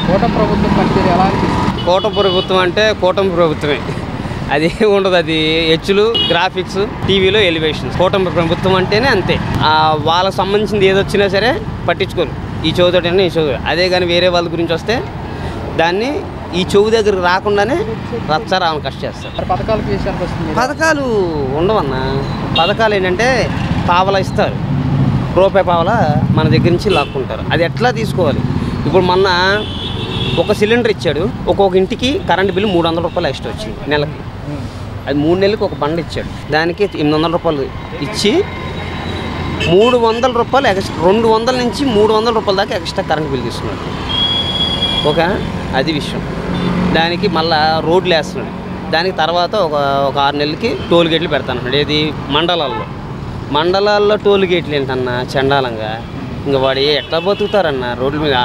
కూటమి ప్రభుత్వం పనితీరు ఎలా అనిపిస్తుంది? కూటమి ప్రభుత్వం అంటే కూటమి ప్రభుత్వమే, అది ఉండదు. అది హెచ్చులు, గ్రాఫిక్స్, టీవీలో ఎలివేషన్స్. కూటమి ప్రభుత్వం అంటేనే అంతే. వాళ్ళకి సంబంధించింది ఏది వచ్చినా సరే పట్టించుకోరు. ఈ చదువుతోటైనా ఈ చదువు, అదే కానీ వేరే వాళ్ళ గురించి వస్తే దాన్ని ఈ చెవు దగ్గరకు రాకుండానే రచ్చారామని కష్ట చేస్తారు. పథకాల విషయానికి వస్తుంది, పథకాలు ఉండవన్నా. పథకాలు ఏంటంటే పావలా ఇస్తారు, రూపాయి పావలా మన దగ్గర నుంచి లాక్కుంటారు. అది ఎట్లా తీసుకోవాలి? ఇప్పుడు మొన్న ఒక సిలిండర్ ఇచ్చాడు, ఒక్కొక్క ఇంటికి కరెంటు బిల్లు 300 రూపాయలు ఎక్స్ట్రా వచ్చింది నెలకి. అది 3 నెలలకు ఒక బండ ఇచ్చాడు, దానికి 800 రూపాయలు ఇచ్చి 300 రూపాయలు ఎక్స్ట్రా, 200 నుంచి 300 రూపాయల దాకా ఎక్స్ట్రా కరెంటు బిల్లు తీసుకున్నాడు. ఓకే, అది విషయం. దానికి మళ్ళా రోడ్లు వేస్తున్నాడు. దానికి తర్వాత ఒక 6 నెలలకి టోల్ గేట్లు పెడతాను. ఏది మండలాల్లో టోల్ గేట్లు ఏంటన్నా చండాలంగా. ఇంకా వాడు ఎట్లా బతుకుతారన్న రోడ్ల మీద?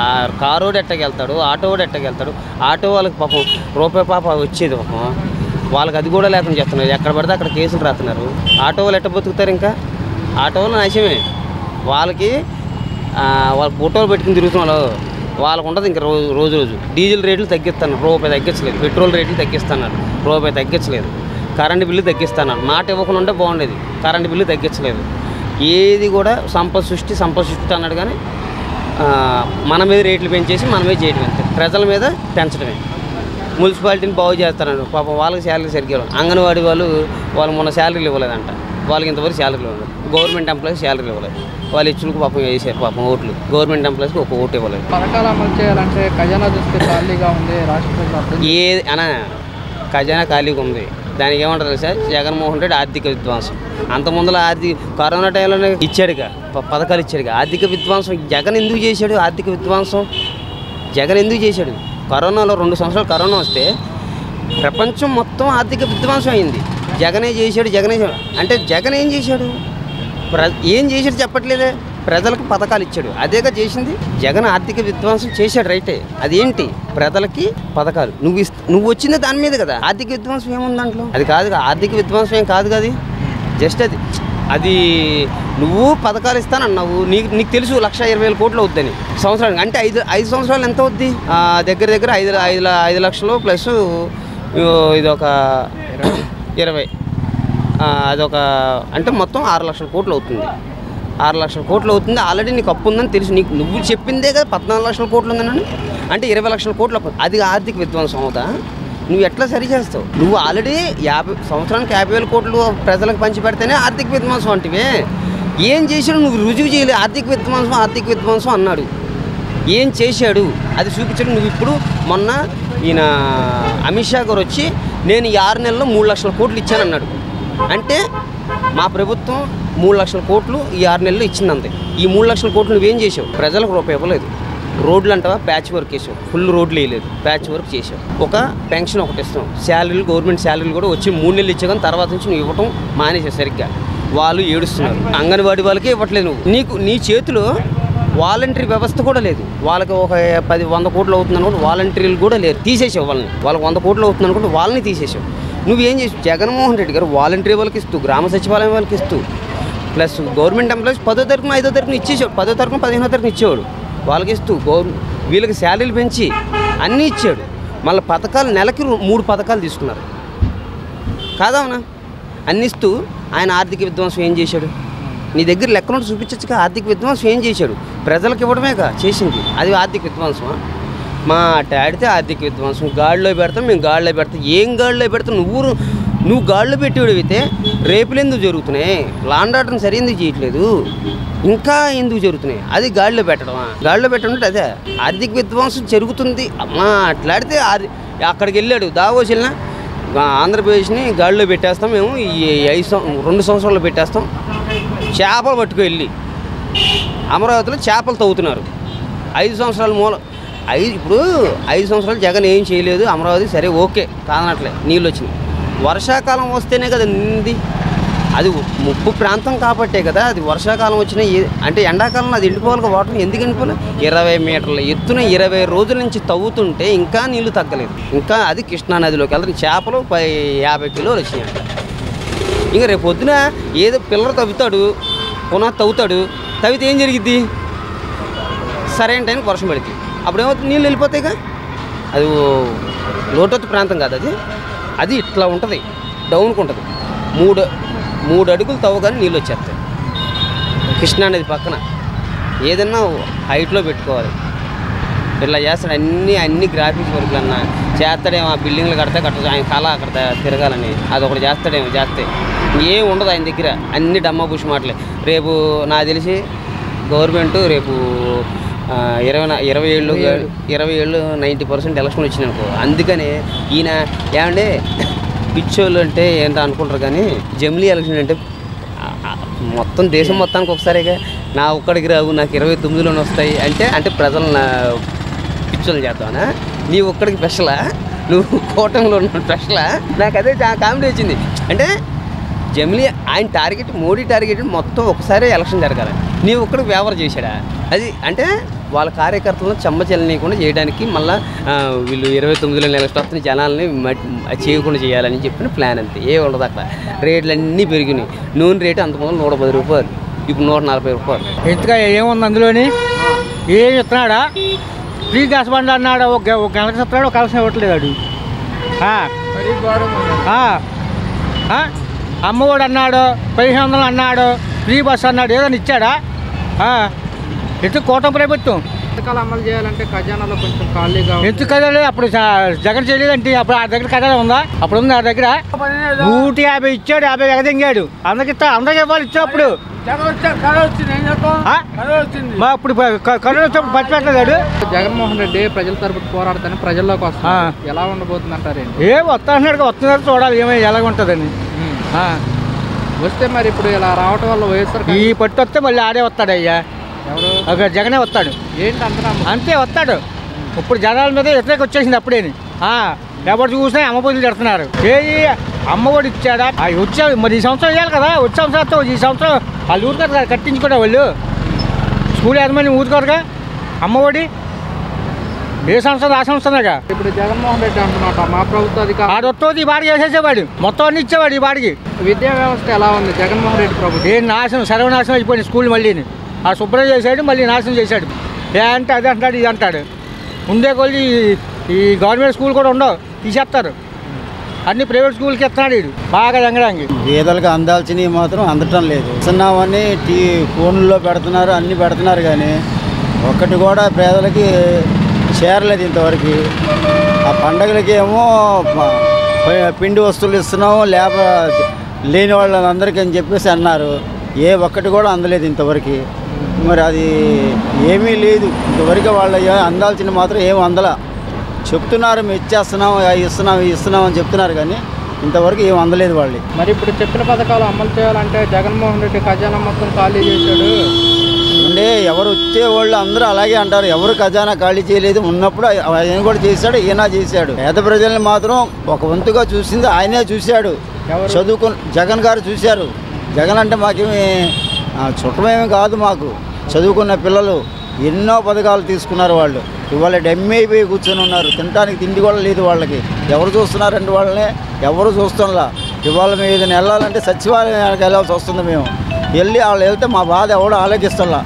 కారోడు ఎట్టకెళ్తాడు, ఆటోడు ఎట్టకెళ్తాడు. ఆటో వాళ్ళకి పాపం రూపాయి పాప వచ్చేది, పాపం వాళ్ళకి అది కూడా లేకుండా చేస్తున్నారు. ఎక్కడ పడితే అక్కడ కేసులు రాస్తున్నారు. ఆటో వాళ్ళు ఎట్ట బతుకుతారు? ఇంకా ఆటో వాళ్ళు నశమే. వాళ్ళకి వాళ్ళ ఫోటోలు పెట్టుకుని తిరుగుతున్నారు. వాళ్ళకు ఉండదు ఇంకా రోజు డీజిల్ రేట్లు తగ్గిస్తున్నారు, రూపాయి తగ్గించలేదు. పెట్రోల్ రేట్లు తగ్గిస్తున్నారు, రూపాయి తగ్గించలేదు. కరెంటు బిల్లు తగ్గిస్తున్నారు. మాట ఇవ్వకుండా ఉంటే బాగుండేది, కరెంటు బిల్లు తగ్గించలేదు. ఏది కూడా సంపద సృష్టి అన్నాడు. కానీ మన మీద రేట్లు పెంచేసి మన మీద చేయడం అంతే, ప్రజల మీద పెంచడమే. మున్సిపాలిటీని బాగు చేస్తారన్నాడు, పాపం వాళ్ళకి శాలరీ సరిగ్గా. అంగన్వాడీ వాళ్ళు మొన్న శాలరీలు ఇవ్వలేదంట, వాళ్ళకి ఇంతవరకు శాలరీలు ఇవ్వలేదు. గవర్నమెంట్ ఎంప్లాయీస్ శాలరీలు ఇవ్వలేదు. వాళ్ళు ఇచ్చులకు పాపం వేసారు, పాపం ఓట్లు. గవర్నమెంట్ ఎంప్లాయీస్కి ఒక ఓటు ఇవ్వలేదు. పథకాలు అమలు చేయాలంటే ఖజానా చూస్తే ఖాళీగా ఉంది రాష్ట్రంలో. ఖజానా ఖాళీగా ఉంది. దానికి ఏమంటారు సార్? జగన్మోహన్ రెడ్డి ఆర్థిక విధ్వంసం. అంత ముందర కరోనా టైంలోనే ఇచ్చాడుగా, పథకాలు ఇచ్చాడుగా. ఆర్థిక విధ్వంసం జగన్ ఎందుకు చేశాడు? ఆర్థిక విధ్వంసం జగన్ ఎందుకు చేశాడు? కరోనాలో 2 సంవత్సరాలు కరోనా వస్తే ప్రపంచం మొత్తం ఆర్థిక విధ్వంసం అయింది. జగనే చేశాడు అంటే జగన్ ఏం చేశాడు? ఏం చేశాడు చెప్పట్లేదే. ప్రజలకు పథకాలు ఇచ్చాడు, అదేగా చేసింది. జగన్ ఆర్థిక విధ్వంసం చేశాడు, రైటే. అదేంటి? ప్రజలకి పథకాలు నువ్వు వచ్చింది దాని మీద కదా. ఆర్థిక విధ్వంసం ఏముంది దాంట్లో? అది కాదు, ఆర్థిక విధ్వంసం ఏం కాదు కదా. జస్ట్ అది నువ్వు పథకాలు ఇస్తానన్నావు, నీకు తెలుసు 1,20,000 కోట్లు అవుద్దని సంవత్సరానికి. అంటే 5 సంవత్సరాలు ఎంత అవుద్ది? దగ్గర 5 లక్షలు ప్లస్ ఇదొక 20, అదొక అంటే మొత్తం 6 లక్షల కోట్లు అవుతుంది. 6 లక్షల కోట్లు అవుతుంది. ఆల్రెడీ నీకు అప్పు ఉందని తెలుసు. నువ్వు చెప్పిందే కదా 14 లక్షల కోట్లు ఉందని. అంటే 20 లక్షల కోట్లు అప్పు. అది ఆర్థిక విధ్వంసం అవుతా? నువ్వు ఎట్లా సరి చేస్తావు? నువ్వు ఆల్రెడీ సంవత్సరానికి 50,000 కోట్లు ప్రజలకు పంచిపెడితేనే ఆర్థిక విధ్వంసం అంటివే. ఏం చేశాడు? నువ్వు రుజువు చేయలేదు. ఆర్థిక విధ్వంసం అన్నాడు. ఏం చేశాడు అది చూపించాడు. నువ్వు ఇప్పుడు మొన్న ఈయన అమిత్ షా గారు వచ్చి నేను ఈ 6 నెలల్లో 3 లక్షల కోట్లు ఇచ్చానన్నాడు. అంటే మా ప్రభుత్వం 3 లక్షల కోట్లు ఈ 6 నెలలు ఇచ్చిందంతే. ఈ 3 లక్షల కోట్లు నువ్వేం చేసావు? ప్రజలకు రూపాయి ఇవ్వలేదు. రోడ్లు అంటావా? ప్యాచ్ వర్క్ వేసావు, ఫుల్ రోడ్లు వేయలేదు, ప్యాచ్ వర్క్ చేసావు. ఒక పెన్షన్ ఒకటి ఇస్తాం, శాలరీలు గవర్నమెంట్ శాలరీలు కూడా వచ్చి 3 నెలలు ఇచ్చా. కానీ తర్వాత నుంచి నువ్వు ఇవ్వటం మానేసావు. సరిగ్గా వాళ్ళు ఏడుస్తున్నారు. అంగన్వాడీ వాళ్ళకే ఇవ్వట్లేదు. నీ చేతిలో వాలంటరీ వ్యవస్థ కూడా లేదు. వాళ్ళకి ఒక 100 కోట్లు అవుతుంది అనుకుంటే వాలంటీర్లు కూడా లేరు, తీసేసావు వాళ్ళని. వాళ్ళకి 100 కోట్లు అవుతుంది అనుకుంటే వాళ్ళని తీసేసావు. నువ్వేం చేసావు? జగన్మోహన్ రెడ్డి గారు వాలంటరీ వాళ్ళకి ఇస్తూ, గ్రామ సచివాలయం వాళ్ళకి ఇస్తూ, ప్లస్ గవర్నమెంట్ ఎంప్లాయీస్ 10వ తారీఖున 5వ తారీఖున ఇచ్చేసాడు. 10వ తారీఖున 15వ తారీఖున ఇచ్చేవాడు. వాళ్ళకి ఇస్తూ వీళ్ళకి శాలరీలు పెంచి అన్నీ ఇచ్చాడు. మళ్ళీ పథకాలు నెలకి 3 పథకాలు తీసుకున్నారు కాదవునా? అన్ని ఇస్తూ ఆయన ఆర్థిక విధ్వంసం ఏం చేశాడు? నీ దగ్గర లెక్కలు చూపించచ్చుగా. ఆర్థిక విధ్వంసం ఏం చేశాడు? ప్రజలకు ఇవ్వడమేగా చేసింది. అది ఆర్థిక విధ్వంసమా? మాట్లాడితే ఆర్థిక విధ్వంసం. గాడిలో పెడతాం, మేము గాడిలో పెడతాం. ఏం గాడిలో పెడతాం? నువ్వు గాడిలో పెట్టేవాడు అయితే రేపులు ఎందుకు జరుగుతున్నాయి? లాండ్ ఆర్డర్ని సరి ఎందుకు చేయట్లేదు? ఇంకా ఎందుకు జరుగుతున్నాయి? అది గాడిలో పెట్టడమా? గాడిలో పెట్టడం అదే ఆర్థిక విధ్వంసం జరుగుతుంది. మాట్లాడితే అక్కడికి వెళ్ళాడు దావోస్ వెళ్ళినా ఆంధ్రప్రదేశ్ని గాడిలో పెట్టేస్తాం మేము, ఈ 2 సంవత్సరాల్లో పెట్టేస్తాం. చేపలు పట్టుకు వెళ్ళి అమరావతిలో చేపలు తవ్వుతున్నారు. 5 సంవత్సరాల ఇప్పుడు 5 సంవత్సరాలు జగన్ ఏం చేయలేదు. అమరావతి సరే ఓకే కాదనట్లే, నీళ్ళు వచ్చినాయి. వర్షాకాలం వస్తేనే కదా నింది. అది ముప్పు ప్రాంతం కాబట్టే కదా. అది వర్షాకాలం వచ్చినా అంటే ఎండాకాలంలో అది ఎండిపోవాలి. వాటర్ ఎందుకు ఎండిపోలేదు? 20 మీటర్ల ఎత్తున 20 రోజుల నుంచి తవ్వుతుంటే ఇంకా నీళ్లు తగ్గలేదు. ఇంకా అది కృష్ణానదిలోకి వెళ్తారు. చేపలు 50 కిలోలు వచ్చినాయి. ఇంకా రేపు పొద్దున ఏదో పిల్లలు తవ్వుతాడు, పునః తవ్వుతాడు. తవ్వితే ఏం జరిగిద్ది? సరైన టైంకి వర్షం పడుతుంది. అప్పుడేమవుతుంది, నీళ్ళు వెళ్ళిపోతాయిగా. అది లోతట్టు ప్రాంతం కాదు అది. అది ఇట్లా ఉంటుంది, డౌన్కి ఉంటుంది. మూడు అడుగులు తవ్వగానే నీళ్ళు వచ్చేస్తాయి. కృష్ణా నది పక్కన ఏదన్నా హైట్లో పెట్టుకోవాలి. ఇట్లా చేస్తాడు అన్ని గ్రాఫిక్స్ వర్క్లు అన్నా చేస్తాడేమో. ఆ బిల్డింగ్లు కట్టచ్చు, ఆయన కళ అక్కడ తిరగాలని అదొకటి చేస్తాడేమో. చేస్తే ఏం ఉండదు ఆయన దగ్గర, అన్ని డమ్మా బుష్ మాటలే. రేపు నాకు తెలిసి గవర్నమెంట్ రేపు 20 ఏళ్ళు 90% ఎలక్షన్ వచ్చినాయి అనుకో. అందుకని ఈయన ఏమంటే పిచ్చోళ్ళు అంటే ఏంటో అనుకుంటారు, కానీ జమిలీ ఎలక్షన్ అంటే మొత్తం దేశం మొత్తానికి ఒకసారిగా నా ఒక్కడికి రావు, నాకు 29లోనే వస్తాయి అంటే ప్రజలు నా పిచ్చోళ్ళు చేద్దామనా? నీ ఒక్కడికి స్పెషలా, నువ్వు కూటమిలో ఉన్న స్పెషలా? నాకు అదే కామెడీ వచ్చింది. అంటే జమిలీ ఆయన టార్గెట్, మోడీ టార్గెట్ మొత్తం ఒకసారి ఎలక్షన్ జరగాలి. నీ ఒక్కడికి ఫేవర్ చేశాడా? అది అంటే వాళ్ళ కార్యకర్తలను చెమ్మచెల్లనీయకుండా చేయడానికి, మళ్ళీ వీళ్ళు 29లో ఎలక్షన్ వస్తున్న జనాలని చేయకుండా చేయాలని చెప్పిన ప్లాన్ అంతే. ఏ ఉండదు అక్కడ. రేట్లు అన్నీ పెరిగినాయి. నూనె రేటు అంతకుముందు 110 రూపాయలు, ఇప్పుడు 140 రూపాయలు. ఎంతగా ఏముంది అందులోని? ఏం ఇస్తున్నాడా? ఫ్రీ గ్యాస్ బండ్ అన్నాడు, ఒక గంటకి ఇస్తున్నాడు, ఒక కలసం ఇవ్వట్లేదు. అమ్మఒడు అన్నాడు, 1500 అన్నాడు, ఫ్రీ బస్ అన్నాడు, ఏదైనా ఇచ్చాడా? ఎందుకు కూటమి ప్రభుత్వం పథకాలు అమలు చేయాలంటే ఖజానాలో కొంచెం ఖాళీగా ఎందుకు కదలే? అప్పుడు జగన్ చేయలేదంటే అప్పుడు ఆ దగ్గర ఖజానా ఉందా? అప్పుడు ఉంది ఆ దగ్గర. 150 ఇచ్చాడు, 50 ఎగదింగాడు. అందరికి ఇవ్వాలి ఇచ్చినప్పుడు. ఇప్పుడు కరోనా వచ్చినప్పుడు బతి పెట్టలేదాడు. జగన్మోహన్ రెడ్డి ప్రజల తరపున పోరాడతాను ప్రజల్లోకి వస్తాను, ఎలా ఉండబోతుంది అంటారు? వస్తున్నారు చూడాలి ఎలాగ ఉంటుందని. వస్తే మరి ఇప్పుడు ఇలా రావటం వల్ల వైఎస్ఆర్ ఈ పట్టు వస్తే మళ్ళీ ఆడే వస్తాడు. అయ్యా ఎవరు? జగనే వస్తాడు. ఏంటి అంతే వస్తాడు. ఇప్పుడు జనాల మీద వ్యతిరేక వచ్చేసింది అప్పుడేని. ఎవరు చూసినా అమ్మ పొద్దులు పెడుతున్నారు. అమ్మఒడి ఇచ్చాడా? వచ్చావు మరి ఈ సంవత్సరం ఇవ్వాలి కదా. వచ్చే సంవత్సరం ఈ సంవత్సరం వాళ్ళు ఊరుకోరు కదా, కట్టించుకోవడం వాళ్ళు. స్కూల్ యజమాని ఊరుకోరుగా. అమ్మఒడి ఏ సంవత్సరం ఆ సంవత్సరంగా. ఇప్పుడు జగన్మోహన్ రెడ్డి అంటున్నమాట మా ప్రభుత్వ అధికారులు ఆడొత్తోది ఈ బాడికి వేసేసేవాడు, మొత్తం అన్ని ఇచ్చేవాడు. ఈ బాడికి విద్యా వ్యవస్థ ఎలా ఉంది జగన్మోహన్ రెడ్డి ప్రభుత్వం? ఏం నాశనం, సర్వనాశనం అయిపోయింది స్కూల్. మళ్ళీని ఆ శుభ్రం చేశాడు, మళ్ళీ నాశనం చేశాడు. అంటే అది అంటాడు, ఇది అంటాడు. ఉండే కొద్ది ఈ గవర్నమెంట్ స్కూల్ కూడా ఉండవు, తీసేస్తారు. అన్ని ప్రైవేట్ స్కూల్కి ఎత్తున్నాడు వీడు బాగా ఎంగడానికి. పేదలకు అందాల్సినవి మాత్రం అందటం లేదు. ఇస్తున్నామని ఫోన్లో పెడుతున్నారు, అన్నీ పెడుతున్నారు, కానీ ఒక్కటి కూడా పేదలకి చేరలేదు ఇంతవరకు. ఆ పండగలకి ఏమో పిండి వస్తువులు ఇస్తున్నాము, లేని వాళ్ళందరికీ అని చెప్పేసి అన్నారు. ఒక్కటి కూడా అందలేదు ఇంతవరకు. మరి అది ఏమీ లేదు ఇంతవరకు. వాళ్ళ అందాల్సిన మాత్రం ఏమి అందలా. చెప్తున్నారు మేము ఇస్తున్నాం అని చెప్తున్నారు, కానీ ఇంతవరకు ఏం అందలేదు వాళ్ళు. మరి ఇప్పుడు చెప్పిన పథకాలు అమలు చేయాలంటే జగన్మోహన్ రెడ్డి ఖజానా మొత్తం ఖాళీ చేశాడు అంటే ఎవరు వచ్చే వాళ్ళు అందరూ అలాగే అంటారు. ఎవరు ఖజానా ఖాళీ చేయలేదు. ఉన్నప్పుడు ఆయన కూడా చేశాడు, ఈయన చేశాడు. పేద ప్రజల్ని మాత్రం ఒక వంతుగా చూసింది ఆయనే చూశాడు. జగన్ గారు చూశారు. జగన్ అంటే మాకేమి చుట్టమేమీ కాదు. మాకు చదువుకున్న పిల్లలు ఎన్నో పథకాలు తీసుకున్నారు. వాళ్ళు ఇవాళ డెమ్మి అయిపోయి కూర్చొని ఉన్నారు. తినడానికి తిండి కూడా లేదు వాళ్ళకి. ఎవరు చూస్తున్నారంటే వాళ్ళని ఎవరు చూస్తున్నా. ఇవాళ మేము ఏదైనా వెళ్ళాలంటే సచివాలయానికి వెళ్ళాల్సి వస్తుంది. మేము వాళ్ళు వెళ్తే మా బాధ ఎవడో ఆలోచిస్తున్నా.